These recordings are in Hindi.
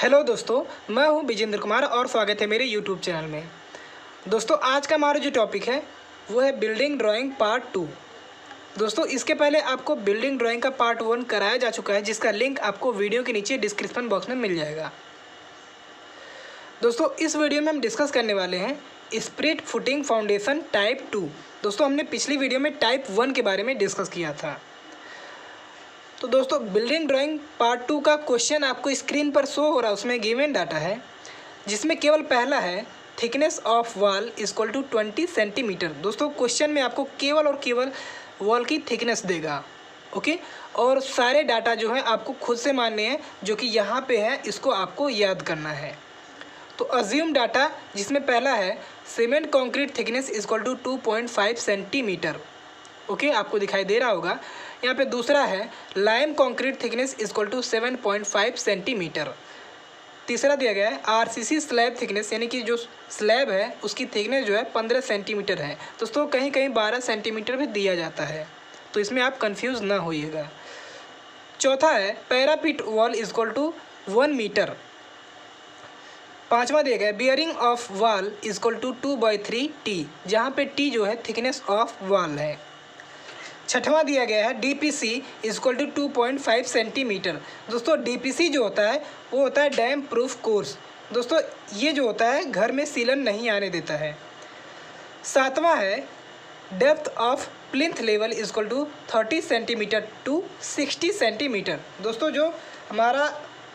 हेलो दोस्तों, मैं हूं विजेंद्र कुमार और स्वागत है मेरे यूट्यूब चैनल में। दोस्तों, आज का हमारा जो टॉपिक है वो है बिल्डिंग ड्राइंग पार्ट 2। दोस्तों, इसके पहले आपको बिल्डिंग ड्राइंग का पार्ट 1 कराया जा चुका है, जिसका लिंक आपको वीडियो के नीचे डिस्क्रिप्शन बॉक्स में मिल जाएगा। दोस्तों, इस वीडियो में हम डिस्कस करने वाले हैं स्प्लिट फुटिंग फाउंडेशन टाइप 2। दोस्तों, हमने पिछली वीडियो में टाइप 1 के बारे में डिस्कस किया था। तो दोस्तों, बिल्डिंग ड्राइंग पार्ट 2 का क्वेश्चन आपको स्क्रीन पर शो हो रहा है। उसमें गिवन डाटा है जिसमें केवल पहला है thickness of wall equal to 20 centimeter. दोस्तों, क्वेश्चन में आपको केवल और केवल वॉल की थिकनेस देगा, ओके। और सारे डाटा जो है आपको खुद से मानने हैं, जो कि यहाँ पे है, इसको आपको याद करना है। तो अज्यूम डाटा जिसमें पहला है cement concrete thickness equal to 2.5 centimeter, okay, आपको दिखाई दे रहा होगा। यहाँ पे दूसरा है lime concrete thickness equal to 7.5 centimeter. तीसरा दिया गया है आरसीसी स्लैब थिकनेस, यानी कि जो स्लैब है उसकी थिकनेस जो है 15 सेंटीमीटर है। दोस्तों, कहीं कहीं 12 सेंटीमीटर भी दिया जाता है, तो इसमें आप कंफ्यूज ना होइएगा। चौथा है parapet wall equal to 1 meter. पांचवा दिया गया bearing of wall equal to 2/3 T, जहाँ पे टी जो है थिकनेस ऑफ वॉल है। छठवां दिया गया है डीपीसी इक्वल टू 2.5 सेंटीमीटर। दोस्तों, डीपीसी जो होता है वो होता है डैम प्रूफ कोर्स। दोस्तों, ये जो होता है घर में सीलन नहीं आने देता है। सातवां है depth of plinth level equal to 30 centimeter to 60 centimeter. दोस्तों, जो हमारा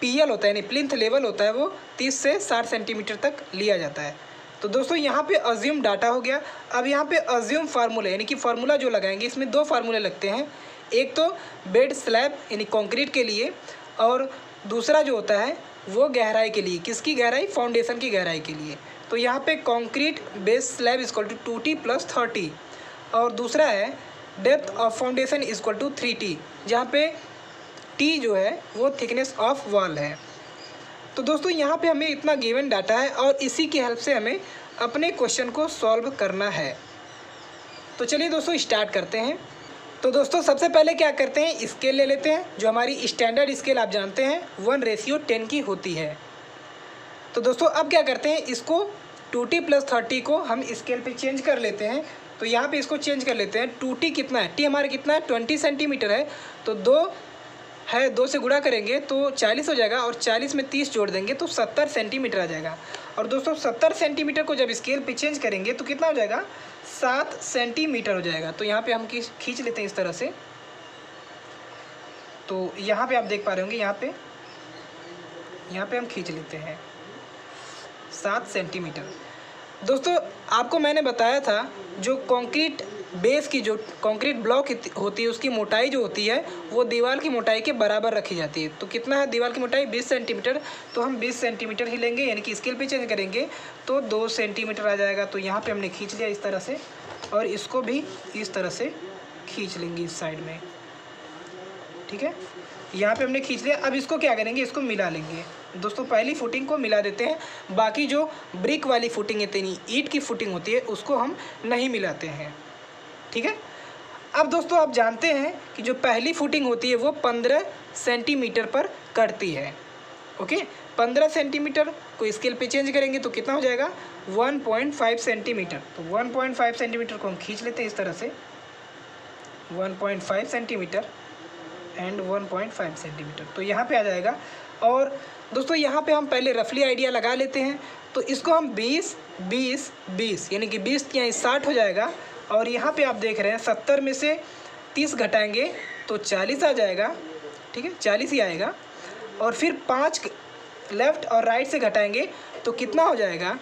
पीएल होता है यानी प्लिंथ लेवल होता है वो 30 से 60 सेंटीमीटर तक लिया जाता है। तो दोस्तों, यहाँ पे अज्यूम डाटा हो गया। अब यहाँ पे अज्यूम फार्मूला, यानी कि फार्मूला जो लगाएंगे, इसमें दो फार्मूले लगते हैं। एक तो बेड स्लैब यानी कंक्रीट के लिए, और दूसरा जो होता है वो गहराई के लिए। किसकी गहराई? फाउंडेशन की गहराई के लिए। तो यहाँ पे concrete base slab equal to 2T + 30, और दूसरा है depth of foundation equal to 3T, जहाँ पे T जो है वो थिकनेस ऑफ वॉल है। तो दोस्तों, यहाँ पे हमें इतना गिवन डाटा है और इसी की हेल्प से हमें अपने क्वेश्चन को सॉल्व करना है। तो चलिए दोस्तों, स्टार्ट करते हैं। तो दोस्तों, सबसे पहले क्या करते हैं, स्केल ले लेते हैं। जो हमारी स्टैंडर्ड स्केल आप जानते हैं 1:10 की होती है। तो दोस्तों, अब क्या करते हैं, इसको 2T + 30 को हम स्केल पे चेंज कर लेते हैं। तो यहाँ पे इसको चेंज कर लेते हैं। 2T कितना है? T हमारा कितना है? 20 सेंटीमीटर है। तो 2 से गुणा करेंगे तो 40 हो जाएगा, और 40 में 30 जोड़ देंगे तो 70 सेंटीमीटर आ जाएगा। और दोस्तों, 70 सेंटीमीटर को जब स्केल पे चेंज करेंगे तो कितना हो जाएगा? 7 सेंटीमीटर हो जाएगा। तो यहाँ पे हम खींच लेते हैं इस तरह से। तो यहाँ पे आप देख पा रहे होंगे, यहाँ पे हम खींच लेते हैं 7 सेंटीमीटर। दोस्तों, आपको मैंने बताया था जो कंक्रीट बेस की, जो कंक्रीट ब्लॉक होती है, उसकी मोटाई जो होती है वो दीवार की मोटाई के बराबर रखी जाती है। तो कितना है दीवार की मोटाई? 20 सेंटीमीटर। तो हम 20 सेंटीमीटर ही लेंगे, यानी कि स्केल पे चेंज करेंगे तो 2 सेंटीमीटर आ जाएगा। तो यहाँ पे हमने खींच लिया इस तरह से, और इसको भी इस तरह से खींच लेंगे इस साइड में, ठीक है। यहाँ पे हमने खींच लिया। अब इसको क्या करेंगे, इसको मिला लेंगे। दोस्तों, पहली फुटिंग को मिला देते हैं, बाकी जो ब्रिक वाली फुटिंग है, यानी ईंट की फुटिंग होती है, उसको हम नहीं मिलाते हैं, ठीक है। अब दोस्तों, आप जानते हैं कि जो पहली फुटिंग होती है वो 15 सेंटीमीटर पर करती है, ओके। 15 सेंटीमीटर को स्केल पे चेंज करेंगे तो कितना हो जाएगा? 1.5 सेंटीमीटर। तो 1.5 सेंटीमीटर को हम खींच लेते हैं इस तरह से, 1.5 सेंटीमीटर एंड 1.5 सेंटीमीटर। तो यहाँ पे आ जाएगा। और दोस्तों, यहाँ पे हम पहले रफली आइडिया लगा लेते हैं। तो इसको हम 20 20 20 यानी कि 20 या 60 हो जाएगा। और यहाँ पे आप देख रहे हैं 70 में से 30 घटाएंगे तो 40 आ जाएगा, ठीक है, 40 ही आएगा। और फिर 5 लेफ़्ट और राइट से घटाएंगे तो कितना हो जाएगा?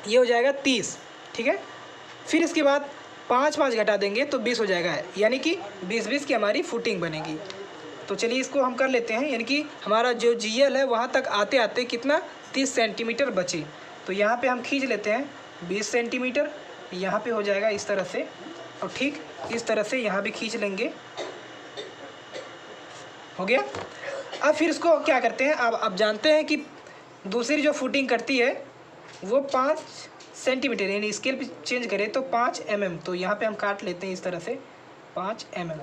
ये हो जाएगा 30, ठीक है। फिर इसके बाद 5 घटा देंगे तो 20 हो जाएगा, यानी कि 20 की हमारी फुटिंग बनेगी। तो चलिए इसको हम कर लेते हैं, यानी कि हमारा जो GL है वहाँ तक आते आते कितना? 30 सेंटीमीटर बचे। तो यहाँ पे हम खींच लेते हैं 20 सेंटीमीटर, यहाँ पे हो जाएगा इस तरह से, और ठीक इस तरह से यहाँ भी खींच लेंगे, हो गया। अब फिर इसको क्या करते हैं, अब जानते हैं कि दूसरी जो फुटिंग करती है वो 5 सेंटीमीटर, यानी स्केल पे चेंज करें तो 5 mm। तो यहाँ पे हम काट लेते हैं इस तरह से 5 mm,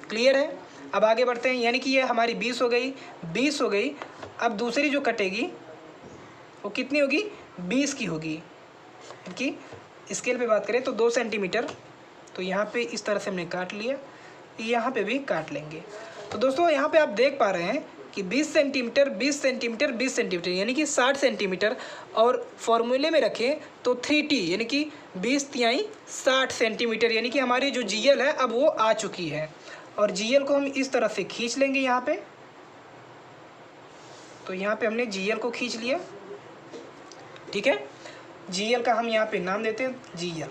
क्लियर है। अब आगे बढ़ते हैं, यानी कि ये हमारी 20 हो गई, 20 हो गई। अब दूसरी जो कटेगी वो कितनी होगी, 20 की होगी। कि स्केल पे बात करें तो 2 सेंटीमीटर, तो यहाँ पे इस तरह से हमने काट लिया, यहाँ पे भी काट लेंगे। तो दोस्तों यहाँ पे आप देख पा रहे हैं कि 20 सेंटीमीटर 20 सेंटीमीटर 20 सेंटीमीटर यानी कि 60 सेंटीमीटर, और फॉर्मूले में रखें तो 3t यानी कि 20 तिहाई 60 सेंटीमीटर, यानी कि हमारी जो जीएल है अब वो आ चुकी है। और जीएल को हम इस तरह से खींच लेंगे यहाँ पे। तो यहाँ पे हमने जीएल को खींच लिया, ठीक है। जीएल का हम यहाँ पे नाम देते हैं जीएल।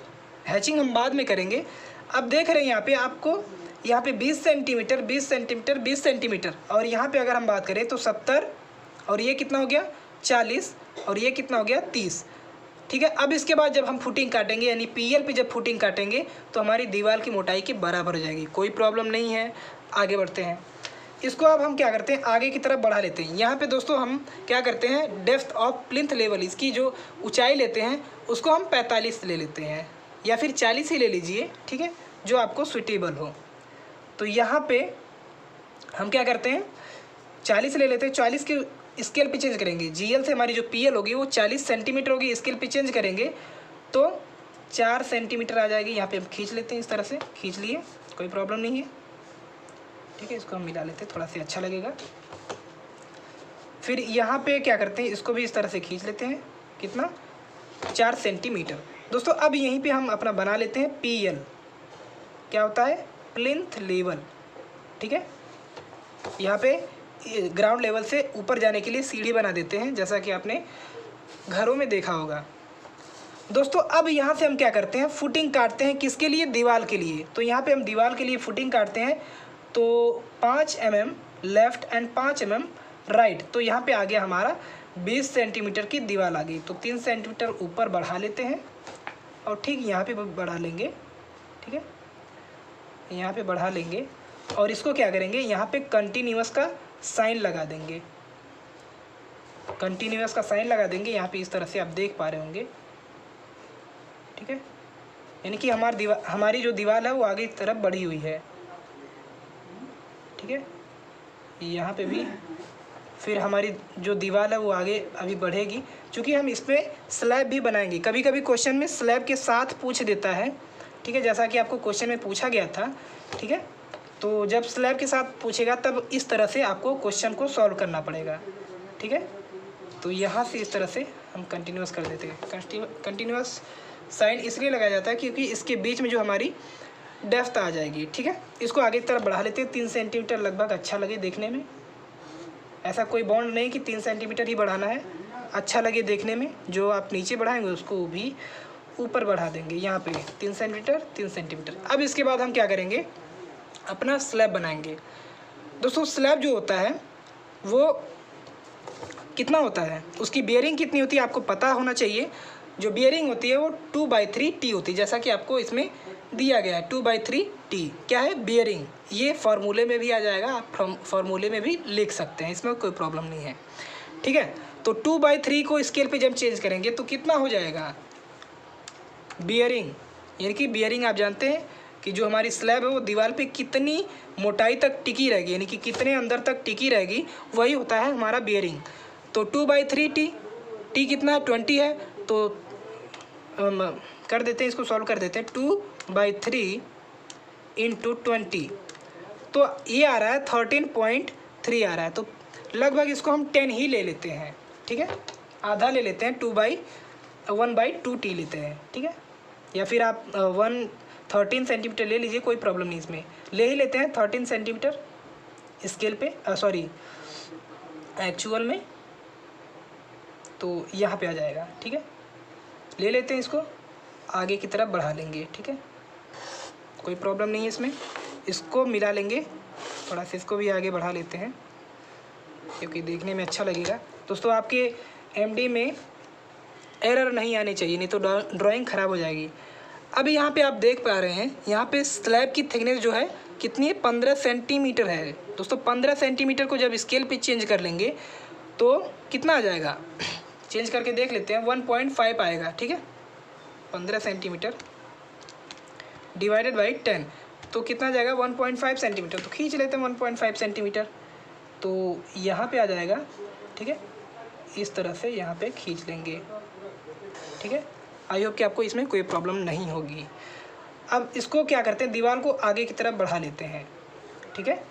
हैचिंग हम बाद में करेंगे। अब देख रहे हैं यहाँ पे आपको, यहाँ पे 20 सेंटीमीटर 20 सेंटीमीटर 20 सेंटीमीटर, और यहाँ पे अगर हम बात करें तो 70, और ये कितना हो गया 40, और ये कितना हो गया 30, ठीक है। अब इसके बाद जब हम फुटिंग काटेंगे यानी पीएल पे जब फुटिंग काटेंगे तो हमारी दीवार की मोटाई के बराबर हो जाएगी, कोई प्रॉब्लम नहीं है। आगे बढ़ते हैं, इसको अब हम क्या करते हैं, आगे की तरफ बढ़ा लेते हैं। यहाँ पे दोस्तों हम क्या करते हैं, डेप्थ ऑफ प्लिंथ लेवल, इसकी जो ऊंचाई लेते हैं उसको हम 45 ले लेते हैं, या फिर 40 ही ले लीजिए, ठीक है, जो आपको सूटेबल हो। तो यहाँ पे हम क्या करते हैं, 40 ले लेते हैं। 40 के स्केल पे चेंज करेंगे, जीएल से हमारी जो पीएल होगी वो 40 सेंटीमीटर होगी, स्केल पे चेंज करेंगे तो 4 सेंटीमीटर आ जाएगी। यहाँ पे हम खींच लेते हैं, इस तरह से खींच लिए, कोई प्रॉब्लम नहीं है, ठीक है। इसको हम मिला लेते हैं, थोड़ा सा अच्छा लगेगा। फिर यहाँ पे क्या करते हैं, इसको भी इस तरह से खींच लेते हैं, कितना 4 सेंटीमीटर। दोस्तों अब यहीं पे हम अपना बना लेते हैं पीएल, क्या होता है, प्लिंथ लेवल, ठीक है। यहाँ पे ग्राउंड लेवल से ऊपर जाने के लिए सीढ़ी बना देते हैं, जैसा कि आपने घरों में देखा होगा। दोस्तों अब यहाँ से हम क्या करते हैं, फुटिंग काटते हैं, किसके लिए, दीवार के लिए। तो यहाँ पे हम दीवार के लिए फुटिंग काटते हैं, तो 5 mm left and 5 mm right. तो यहाँ पे आ गया हमारा 20 सेंटीमीटर की दीवार आ गई। तो 3 सेंटीमीटर ऊपर बढ़ा लेते हैं, और ठीक यहाँ पे बढ़ा लेंगे, ठीक है, यहाँ पे बढ़ा लेंगे। और इसको क्या करेंगे, यहाँ पे कंटिन्यूअस का साइन लगा देंगे, कंटिन्यूअस का साइन लगा देंगे यहाँ पे, इस तरह से आप देख पा रहे होंगे, ठीक है। यानी कि हमारी जो दीवार है वो आगे की तरफ बढ़ी हुई है, ठीक है। यहाँ पे भी फिर हमारी जो दीवार है वो आगे अभी बढ़ेगी, क्योंकि हम इस पर स्लैब भी बनाएंगे। कभी कभी क्वेश्चन में स्लैब के साथ पूछ देता है, ठीक है, जैसा कि आपको क्वेश्चन में पूछा गया था, ठीक है। तो जब स्लैब के साथ पूछेगा तब इस तरह से आपको क्वेश्चन को सॉल्व करना पड़ेगा, ठीक है। तो यहाँ से इस तरह से हम कंटिन्यूअस कर देते हैं। कंटिन्यूअस साइन इसलिए लगाया जाता है क्योंकि इसके बीच में जो हमारी डेप्थ आ जाएगी, ठीक है। इसको आगे की तरफ बढ़ा लेते हैं, 3 सेंटीमीटर लगभग, अच्छा लगे देखने में। ऐसा कोई बॉन्ड नहीं कि 3 सेंटीमीटर ही बढ़ाना है, अच्छा लगे देखने में। जो आप नीचे बढ़ाएंगे उसको भी ऊपर बढ़ा देंगे, यहाँ पे 3 सेंटीमीटर 3 सेंटीमीटर। अब इसके बाद हम क्या करेंगे, अपना स्लैब बनाएंगे। दोस्तों स्लैब जो होता है वो कितना होता है, उसकी बियरिंग कितनी होती है आपको पता होना चाहिए। जो बियरिंग होती है वो 2/3T होती है, जैसा कि आपको इसमें दिया गया है 2/3T। क्या है, बियरिंग। ये फार्मूले में भी आ जाएगा, आप फार्मूले में भी लिख सकते हैं, इसमें कोई प्रॉब्लम नहीं है, ठीक है। तो 2/3 को स्केल पे जब चेंज करेंगे तो कितना हो जाएगा, बियरिंग। यानी कि बियरिंग आप जानते हैं कि जो हमारी स्लैब है वो दीवार पे कितनी मोटाई तक टिकी रहेगी, यानी कि कितने अंदर तक टिकी रहेगी, वही होता है हमारा बियरिंग। तो 2/3T, T कितना है 20 है, तो कर देते हैं, इसको सॉल्व कर देते हैं। 2/3 × 20, तो ये आ रहा है 13.3 आ रहा है। तो लगभग इसको हम 10 ही ले लेते हैं, ठीक है, आधा ले लेते हैं, 1/2T लेते हैं, ठीक है। या फिर आप 13 सेंटीमीटर ले लीजिए, कोई प्रॉब्लम नहीं, इसमें ले ही लेते हैं 13 सेंटीमीटर स्केल पे, सॉरी एक्चुअल में, तो यहाँ पे आ जाएगा, ठीक है। ले लेते हैं, इसको आगे की तरफ बढ़ा लेंगे, ठीक है, कोई प्रॉब्लम नहीं है इसमें। इसको मिला लेंगे, थोड़ा सा इसको भी आगे बढ़ा लेते हैं क्योंकि देखने में अच्छा लगेगा। दोस्तों आपके एमडी में एरर नहीं आनी चाहिए, नहीं तो ड्राइंग ख़राब हो जाएगी। अभी यहाँ पे आप देख पा रहे हैं, यहाँ पे स्लैब की थिकनेस जो है कितनी है, 15 सेंटीमीटर है। दोस्तों 15 सेंटीमीटर को जब स्केल पे चेंज कर लेंगे तो कितना आ जाएगा, चेंज करके देख लेते हैं, 1.5 आएगा, ठीक है। 15 सेंटीमीटर डिवाइडेड बाई 10, तो कितना जाएगा 1.5 सेंटीमीटर, तो खींच लेते हैं 1.5 सेंटीमीटर। तो यहाँ पे आ जाएगा, ठीक है, इस तरह से यहाँ पे खींच लेंगे, ठीक है। आई होप कि आपको इसमें कोई प्रॉब्लम नहीं होगी। अब इसको क्या करते हैं, दीवार को आगे की तरफ बढ़ा लेते हैं, ठीक है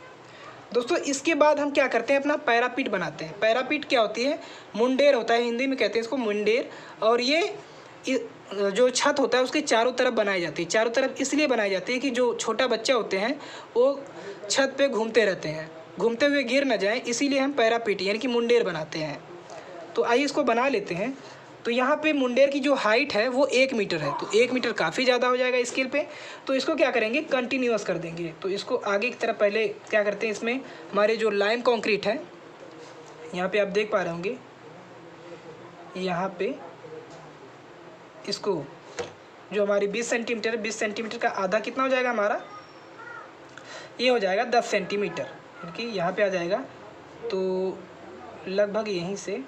दोस्तों। इसके बाद हम क्या करते हैं, अपना पैरापीट बनाते हैं। पैरापीट क्या होती है, मुंडेर होता है, हिंदी में कहते हैं इसको मुंडेर। और ये जो छत होता है उसके चारों तरफ बनाई जाती है। चारों तरफ इसलिए बनाई जाती है कि जो छोटा बच्चा होते हैं वो छत पे घूमते रहते हैं, घूमते हुए गिर न जाए, इसीलिए हम पैरापीट यानी कि मुंडेर बनाते हैं। तो आइए इसको बना लेते हैं। तो यहाँ पे मुंडेर की जो हाइट है वो 1 मीटर है, तो 1 मीटर काफ़ी ज़्यादा हो जाएगा स्केल पे। तो इसको क्या करेंगे, कंटिन्यूअस कर देंगे। तो इसको आगे की तरफ पहले क्या करते हैं, इसमें हमारे जो लाइम कंक्रीट है, यहाँ पे आप देख पा रहे होंगे, यहाँ पे इसको जो हमारी 20 सेंटीमीटर, 20 सेंटीमीटर का आधा कितना हो जाएगा हमारा, ये हो जाएगा 10 सेंटीमीटर, क्योंकि यहाँ पे आ जाएगा। तो लगभग यहीं से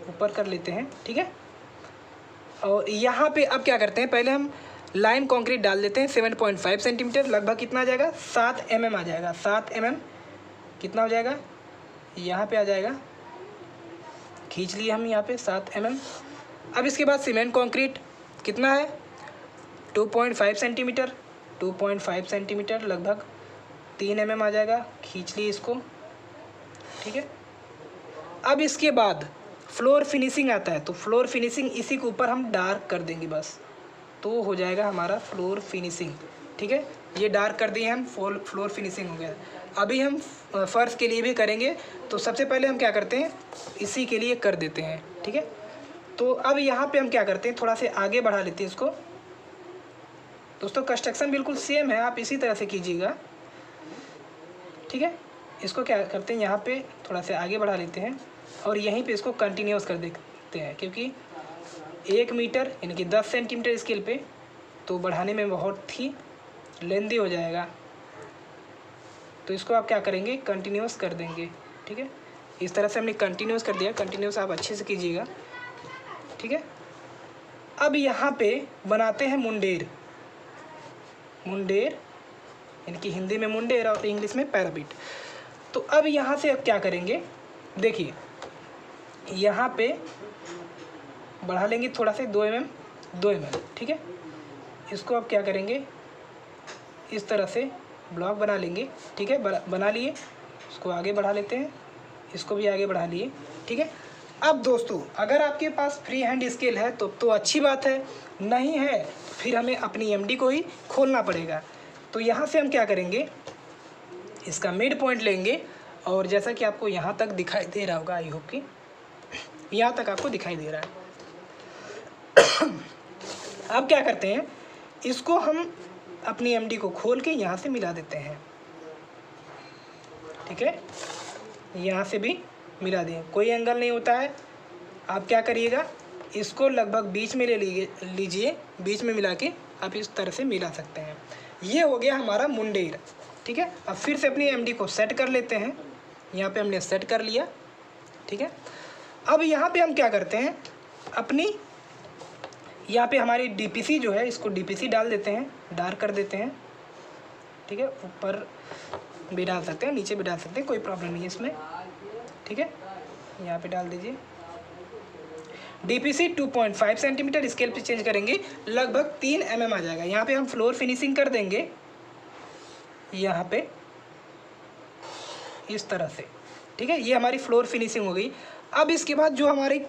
ऊपर कर लेते हैं, ठीक है। और यहाँ पे अब क्या करते हैं, पहले हम लाइम कंक्रीट डाल देते हैं 7.5 सेंटीमीटर, लगभग कितना आ जाएगा 7 mm आ जाएगा। 7 mm कितना हो जाएगा, यहाँ पे आ जाएगा, खींच लिए हम यहाँ पे 7 mm। अब इसके बाद सीमेंट कंक्रीट कितना है 2.5 सेंटीमीटर, 2.5 सेंटीमीटर लगभग 3 mm आ जाएगा, खींच लिए इसको, ठीक है। अब इसके बाद फ्लोर फिनिशिंग आता है, तो फ्लोर फिनिशिंग इसी के ऊपर हम डार्क कर देंगे बस, तो हो जाएगा हमारा फ्लोर फिनिशिंग, ठीक है। ये डार्क कर दिए हम, फ्लोर फिनिशिंग हो गया। अभी हम फर्श के लिए भी करेंगे, तो सबसे पहले हम क्या करते हैं, इसी के लिए कर देते हैं, ठीक है। तो अब यहाँ पे हम क्या करते हैं, थोड़ा से आगे बढ़ा लेते हैं इसको। दोस्तों कंस्ट्रक्शन बिल्कुल सेम है, आप इसी तरह से कीजिएगा, ठीक है। इसको क्या करते हैं, यहाँ पे थोड़ा से आगे बढ़ा लेते हैं और यहीं पे इसको कंटिन्यूस कर देते हैं, क्योंकि 1 मीटर यानी कि 10 सेंटीमीटर स्केल पे तो बढ़ाने में बहुत ही लेंदी हो जाएगा। तो इसको आप क्या करेंगे, कंटिन्यूस कर देंगे, ठीक है। इस तरह से हमने कंटिन्यूस कर दिया, कंटिन्यूस आप अच्छे से कीजिएगा, ठीक है। अब यहाँ पे बनाते हैं मुंडेर, मुंडेर यानी कि हिंदी में मुंडेर और इंग्लिश में पैरापीट। तो अब यहाँ से अब क्या करेंगे, देखिए यहाँ पे बढ़ा लेंगे थोड़ा से 2 mm, ठीक है। इसको अब क्या करेंगे, इस तरह से ब्लॉक बना लेंगे, ठीक है। बना लिए, इसको आगे बढ़ा लेते हैं, इसको भी आगे बढ़ा लिए, ठीक है। अब दोस्तों अगर आपके पास फ्री हैंड स्केल है तो अच्छी बात है, नहीं है फिर हमें अपनी एमडी को ही खोलना पड़ेगा। तो यहाँ से हम क्या करेंगे, इसका मिड पॉइंट लेंगे और जैसा कि आपको यहाँ तक दिखाई दे रहा होगा, आई होप कि यहाँ तक आपको दिखाई दे रहा है। अब क्या करते हैं, इसको हम अपनी एमडी को खोल के यहाँ से मिला देते हैं, ठीक है। यहाँ से भी मिला दें, कोई एंगल नहीं होता है। आप क्या करिएगा, इसको लगभग बीच में ले लीजिए, बीच में मिला के आप इस तरह से मिला सकते हैं। ये हो गया हमारा मुंडेर, ठीक है। अब फिर से अपनी एमडी को सेट कर लेते हैं, यहाँ पे हमने सेट कर लिया, ठीक है। अब यहाँ पे हम क्या करते हैं, अपनी यहाँ पे हमारी डीपीसी जो है, इसको डीपीसी डाल देते हैं, डार्क कर देते हैं, ठीक है। ऊपर भी डाल सकते हैं, नीचे भी डाल सकते हैं, कोई प्रॉब्लम नहीं है इसमें, ठीक है। यहाँ पे डाल दीजिए डीपीसी 2.5 सेंटीमीटर, स्केल पे चेंज करेंगे लगभग 3 mm आ जाएगा। यहाँ पे हम फ्लोर फिनिशिंग कर देंगे, यहाँ पे इस तरह से, ठीक है। ये हमारी फ्लोर फिनिशिंग हो गई। अब इसके बाद जो हमारी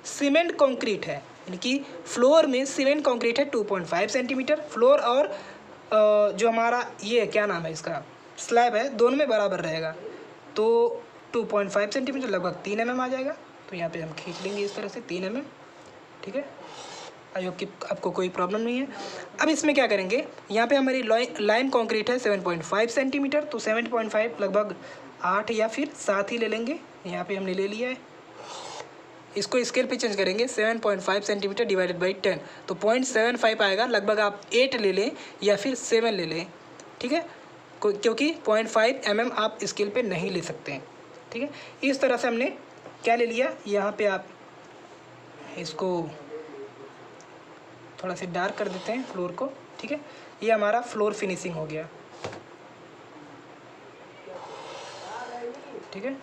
सीमेंट कंक्रीट है, यानी कि फ्लोर में सीमेंट कंक्रीट है 2.5 सेंटीमीटर फ्लोर, और जो हमारा ये क्या नाम है इसका, स्लैब है, दोनों में बराबर रहेगा। तो 2.5 सेंटीमीटर लगभग 3 mm आ जाएगा। तो यहाँ पे हम खींच लेंगे इस तरह से 3 mm, ठीक है। आई होप कि आपको कोई प्रॉब्लम नहीं है। अब इसमें क्या करेंगे, यहाँ पे हमारी लाइम कंक्रीट है 7.5 सेंटीमीटर, तो 7.5 लगभग 8 या फिर 7 ही ले लेंगे। यहाँ पे हमने ले लिया है, इसको स्केल पे चेंज करेंगे 7.5 सेंटीमीटर डिवाइडेड बाई 10, तो 0.75 आएगा। लगभग आप 8 ले लें या फिर 7 ले लें, ठीक है, क्योंकि 0.5 mm आप स्केल पे नहीं ले सकते हैं, ठीक है। इस तरह से हमने क्या ले लिया, यहाँ पे आप इसको थोड़ा से डार्क कर देते हैं फ्लोर को, ठीक है, ये हमारा फ्लोर फिनिशिंग हो गया। ठीक है,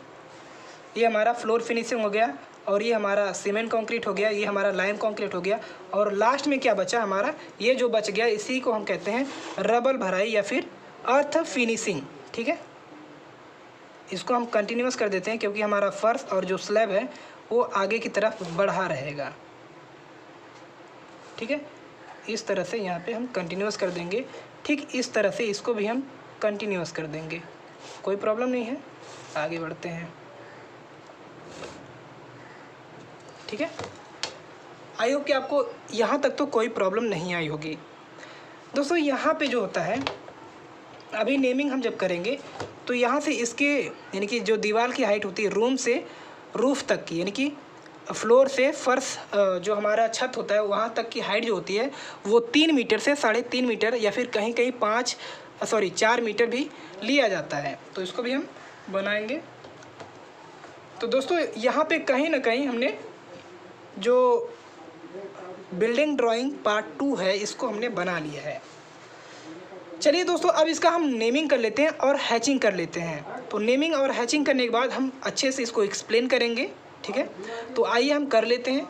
ये हमारा फ्लोर फिनिशिंग हो गया और ये हमारा सीमेंट कंक्रीट हो गया, ये हमारा लाइम कंक्रीट हो गया। और लास्ट में क्या बचा हमारा, ये जो बच गया इसी को हम कहते हैं रबल भराई या फिर अर्थ फिनिशिंग। ठीक है, इसको हम कंटिन्यूस कर देते हैं क्योंकि हमारा फर्श और जो स्लैब है वो आगे की तरफ बढ़ा रहेगा। ठीक है, इस तरह से यहाँ पे हम कंटिन्यूस कर देंगे। ठीक इस तरह से इसको भी हम कंटिन्यूस कर देंगे, कोई प्रॉब्लम नहीं है। आगे बढ़ते हैं। ठीक है, आई होप कि आपको यहाँ तक तो कोई प्रॉब्लम नहीं आई होगी। दोस्तों यहाँ पे जो होता है, अभी नेमिंग हम जब करेंगे तो यहाँ से इसके यानी कि जो दीवार की हाइट होती है रूम से रूफ तक की, यानी कि फ्लोर से फर्श जो हमारा छत होता है वहाँ तक की हाइट जो होती है वो 3 मीटर से 3.5 मीटर या फिर कहीं कहीं 4 मीटर भी लिया जाता है। तो इसको भी हम बनाएंगे। तो दोस्तों यहाँ पे कहीं ना कहीं हमने जो बिल्डिंग ड्राइंग पार्ट 2 है इसको हमने बना लिया है। चलिए दोस्तों, अब इसका हम नेमिंग कर लेते हैं और हैचिंग कर लेते हैं। तो नेमिंग और हैचिंग करने के बाद हम अच्छे से इसको एक्सप्लेन करेंगे। ठीक है, तो आइए हम कर लेते हैं।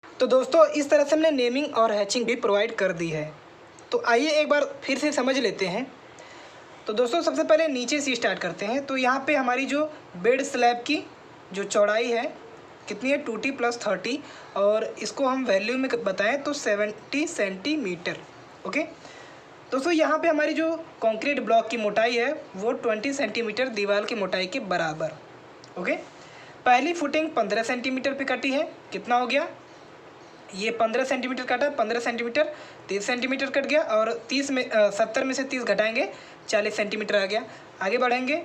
तो दोस्तों इस तरह से हमने नेमिंग और हैचिंग भी प्रोवाइड कर दी है। तो आइए एक बार फिर से समझ लेते हैं। तो दोस्तों सबसे पहले नीचे से स्टार्ट करते हैं। तो यहाँ पे हमारी जो बेड स्लैब की जो चौड़ाई है कितनी है, 2T + 30, और इसको हम वैल्यू में बताएं तो 70 सेंटीमीटर। ओके दोस्तों, यहाँ पे हमारी जो कंक्रीट ब्लॉक की मोटाई है वो 20 सेंटीमीटर दीवार की मोटाई के बराबर। ओके, पहली फुटिंग 15 सेंटीमीटर पे कटी है। कितना हो गया, ये 15 सेंटीमीटर कटा, 15 सेंटीमीटर 30 सेंटीमीटर कट गया, और 70 में से 30 घटाएंगे 40 सेंटीमीटर आ गया। आगे बढ़ेंगे,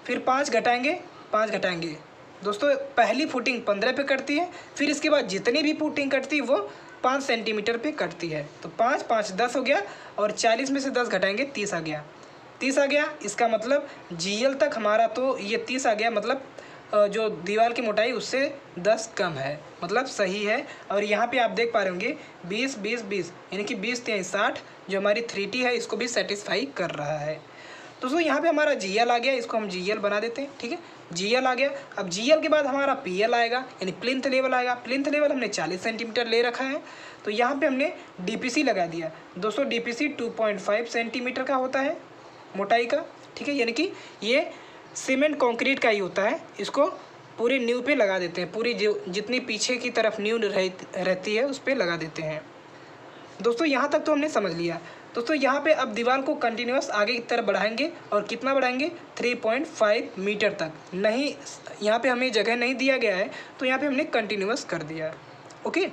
फिर 5 घटाएंगे, 5 घटाएंगे। दोस्तों पहली फुटिंग 15 पे कटती है, फिर इसके बाद जितनी भी फुटिंग कटती है वो 5 सेंटीमीटर पे कटती है। तो 5 5 10 हो गया, और 40 में से 10 घटाएंगे 30 आ गया। 30 आ गया, इसका मतलब GL तक हमारा तो ये 30 आ गया, मतलब जो दीवार की मोटाई उससे 10 कम है, मतलब सही है। और यहाँ पे आप देख पा रहे होंगे 20 20 20 यानी कि 20 3 60 जो हमारी 3T है इसको भी सेटिस्फाई कर रहा है। दोस्तों यहाँ पे हमारा GL आ गया, इसको हम GL बना देते हैं। ठीक है, GL आ गया। अब GL के बाद हमारा PL आएगा, यानी प्लिंथ लेवल आएगा। प्लिंथ लेवल हमने 40 सेंटीमीटर ले रखा है, तो यहाँ पे हमने DPC लगा दिया। दोस्तों DPC 2.5 सेंटीमीटर का होता है मोटाई का। ठीक है, यानी कि ये सीमेंट कंक्रीट का ही होता है। इसको पूरी नींव पे लगा देते हैं, पूरी जितनी पीछे की तरफ नींव रहती है उस पर लगा देते हैं। दोस्तों यहाँ तक तो हमने समझ लिया। दोस्तों यहाँ पे अब दीवार को कंटिन्यूस आगे की तरफ बढ़ाएंगे, और कितना बढ़ाएंगे, 3.5 मीटर तक। नहीं, यहाँ पे हमें जगह नहीं दिया गया है तो यहाँ पे हमने कंटिन्यूस कर दिया। ओके,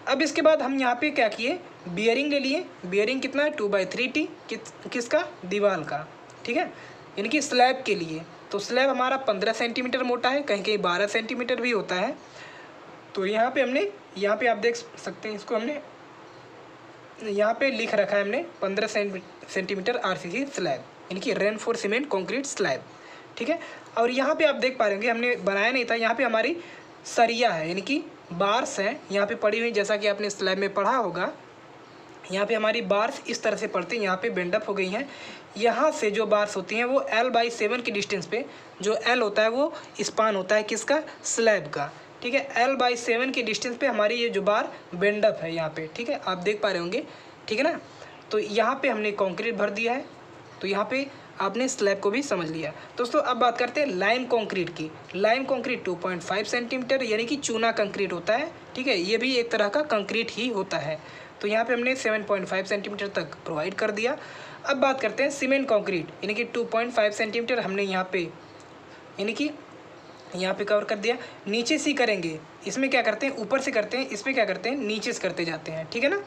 अब इसके बाद हम यहाँ पे क्या किए, बियरिंग ले लिए। बियरिंग कितना है, 2/3T, किसका, दीवार का। ठीक है, यानी कि स्लैब के लिए। तो स्लैब हमारा 15 सेंटीमीटर मोटा है, कहीं कहीं 12 सेंटीमीटर भी होता है। तो यहाँ पे हमने, यहाँ पे आप देख सकते हैं, इसको हमने यहाँ पे लिख रखा है हमने 15 सेंटीमीटर RCC स्लैब, यानी कि रेनफोर्स सीमेंट कंक्रीट स्लैब। ठीक है, और यहाँ पे आप देख पा रहे होंगे हमने बनाया नहीं था, यहाँ पे हमारी सरिया है, यानी कि बार्स हैं यहाँ पे पड़ी हुई, जैसा कि आपने स्लैब में पढ़ा होगा। यहाँ पे हमारी बार्स इस तरह से पड़ती हैं, यहाँ पे बेंडअप हो गई हैं। यहाँ से जो बार्स होती हैं वो L/7 की डिस्टेंस पे, जो L होता है वो स्पान होता है किसका, स्लैब का, ठीक है। L/7 की डिस्टेंस पे हमारी ये जो बार बेंडअप है यहाँ पे, ठीक है, आप देख पा रहे होंगे, ठीक है ना। तो यहाँ पे हमने कंक्रीट भर दिया है, तो यहाँ पे आपने स्लैब को भी समझ लिया। दोस्तों अब बात करते हैं लाइम कंक्रीट की। लाइम कंक्रीट 2.5 सेंटीमीटर यानी कि चूना कंक्रीट होता है, ठीक है, ये भी एक तरह का कंक्रीट ही होता है। तो यहाँ पे हमने 7.5 सेंटीमीटर तक प्रोवाइड कर दिया। अब बात करते हैं सीमेंट कंक्रीट, यानी कि 2.5 सेंटीमीटर हमने यहाँ पे यानी कि यहाँ पे कवर कर दिया। नीचे से करेंगे, इसमें क्या करते हैं, ऊपर से करते हैं, इसमें क्या करते हैं, नीचे से करते जाते हैं, ठीक है ना।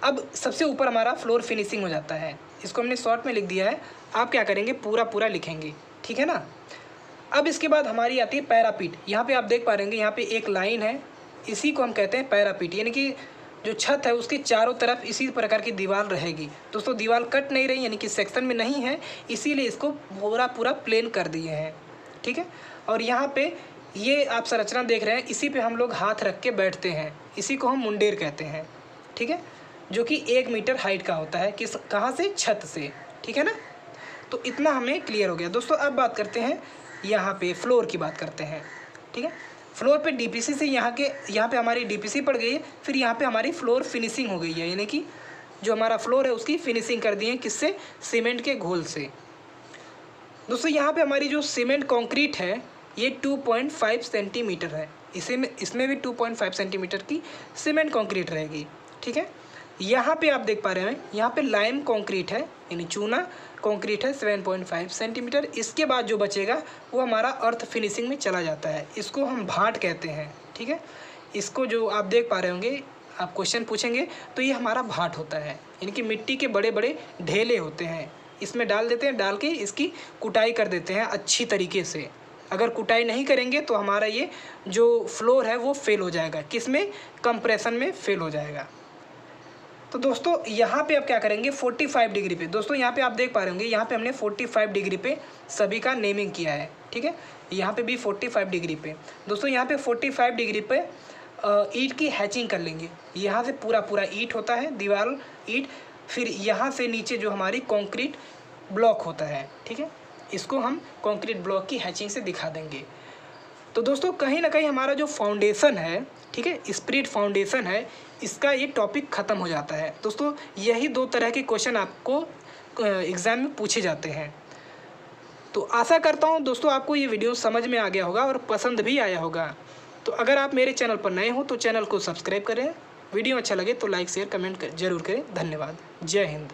अब सबसे ऊपर हमारा फ्लोर फिनिशिंग हो जाता है, इसको हमने शॉर्ट में लिख दिया है, आप क्या करेंगे, पूरा पूरा लिखेंगे, ठीक है ना। अब इसके बाद हमारी आती है पैरापीट। यहाँ पे आप देख पा रहे होंगे, यहाँ पे एक लाइन है, इसी को हम कहते हैं पैरापीट, यानी कि जो छत है उसके चारों तरफ इसी प्रकार की दीवार रहेगी। दोस्तों दीवार कट नहीं रही, यानी कि सेक्शन में नहीं है, इसीलिए इसको पूरा पूरा प्लेन कर दिए हैं, ठीक है। और यहाँ पे ये आप संरचना देख रहे हैं, इसी पे हम लोग हाथ रख के बैठते हैं, इसी को हम मुंडेर कहते हैं, ठीक है, जो कि 1 मीटर हाइट का होता है, किस कहाँ से, छत से, ठीक है ना। तो इतना हमें क्लियर हो गया। दोस्तों अब बात करते हैं यहाँ पे फ्लोर की बात करते हैं, ठीक है। फ्लोर पे डीपीसी से यहाँ पे हमारी डीपीसी पड़ गई है, फिर यहाँ पे हमारी फ्लोर फिनिशिंग हो गई है, यानी कि जो हमारा फ्लोर है उसकी फिनिशिंग कर दी है, किससे, सीमेंट के घोल से। दोस्तों यहाँ पे हमारी जो सीमेंट कंक्रीट है ये 2.5 सेंटीमीटर है, इसमें भी 2.5 सेंटीमीटर की सीमेंट कंक्रीट रहेगी, ठीक है। यहाँ पे आप देख पा रहे हैं, यहाँ पे लाइम कंक्रीट है, यानी चूना कंक्रीट है 7.5 सेंटीमीटर। इसके बाद जो बचेगा वो हमारा अर्थ फिनिशिंग में चला जाता है, इसको हम भाट कहते हैं, ठीक है। इसको जो आप देख पा रहे होंगे, आप क्वेश्चन पूछेंगे तो ये हमारा भाट होता है, यानी कि मिट्टी के बड़े बड़े ढेले होते हैं, इसमें डाल देते हैं, डाल के इसकी कुटाई कर देते हैं अच्छी तरीके से। अगर कुटाई नहीं करेंगे तो हमारा ये जो फ्लोर है वो फेल हो जाएगा, किसमें, कंप्रेशन में फेल हो जाएगा। तो दोस्तों यहाँ पे आप क्या करेंगे, 45 डिग्री पे, दोस्तों यहाँ पे आप देख पा रहे होंगे, यहाँ पे हमने 45 डिग्री पे सभी का नेमिंग किया है, ठीक है। यहाँ पे भी 45 डिग्री पे, दोस्तों यहाँ पे 45 डिग्री पे ईंट की हैचिंग कर लेंगे। यहाँ से पूरा पूरा ईंट होता है, दीवार ईंट, फिर यहाँ से नीचे जो हमारी कंक्रीट ब्लॉक होता है, ठीक है, इसको हम कंक्रीट ब्लॉक की हैचिंग से दिखा देंगे। तो दोस्तों कहीं ना कहीं हमारा जो फाउंडेशन है, ठीक है, स्प्रिट फाउंडेशन है, इसका ये टॉपिक ख़त्म हो जाता है। दोस्तों यही 2 तरह के क्वेश्चन आपको एग्ज़ाम में पूछे जाते हैं। तो आशा करता हूँ दोस्तों आपको ये वीडियो समझ में आ गया होगा और पसंद भी आया होगा। तो अगर आप मेरे चैनल पर नए हो तो चैनल को सब्सक्राइब करें, वीडियो अच्छा लगे तो लाइक शेयर कमेंट जरूर करें। धन्यवाद, जय हिंद।